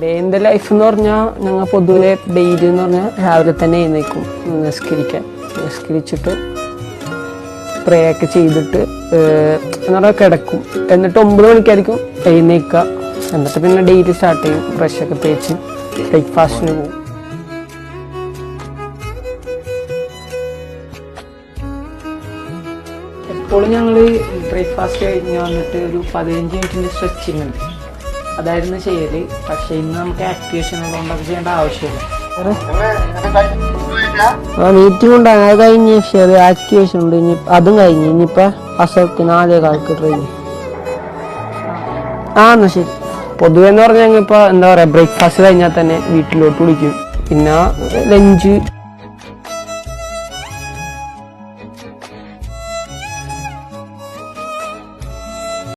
Day in the life എന്ന് പറഞ്ഞാൽ ഞങ്ങൾ പൊതുവെ ഡെയിലി എന്ന് പറഞ്ഞാൽ രാവിലെ തന്നെ എഴുന്നേൽക്കും നിസ്കരിച്ചിട്ട് പ്രേ ഒക്കെ ചെയ്തിട്ട് എന്ന് പറഞ്ഞാൽ കിടക്കും. എന്നിട്ട് 9 മണിക്കായിരിക്കും എഴുന്നേൽക്കുക. എന്നിട്ട് പിന്നെ ഡെയിലി സ്റ്റാർട്ട് ചെയ്യും. ബ്രഷൊക്കെ തേച്ച് ബ്രേക്ക്ഫാസ്റ്റിന് പോകും. എപ്പോഴും ഞങ്ങൾ ബ്രേക്ക്ഫാസ്റ്റ് കഴിഞ്ഞ് വന്നിട്ട് ഒരു 15 മിനിറ്റിൻ്റെ സ്ട്രെച്ചിങ് ഉണ്ട്, അതായിരുന്നു ചെയ്യല്. പക്ഷെ ഇന്ന് നമുക്ക് ആക്ടിവേഷൻ ഉള്ളതുകൊണ്ട് അത് ചെയ്യേണ്ട ആവശ്യമില്ല. മീറ്റിംഗ് ഉണ്ടാകും, അത് കഴിഞ്ഞ് ചെറിയ ആക്ടിവേഷൻ ഉണ്ട്. ഇനി അതും കഴിഞ്ഞ് ഇനിയിപ്പോൾ അസർക്ക് 4:15 ട്രെയിൻ. എന്നാ ശരി. പൊതുവെ എന്ന് പറഞ്ഞാൽ ഞങ്ങൾ ഇപ്പോൾ എന്താ പറയുക, ബ്രേക്ക്ഫാസ്റ്റ് കഴിഞ്ഞാൽ തന്നെ വീട്ടിലോട്ട് വിളിക്കും. പിന്നെ ലഞ്ച്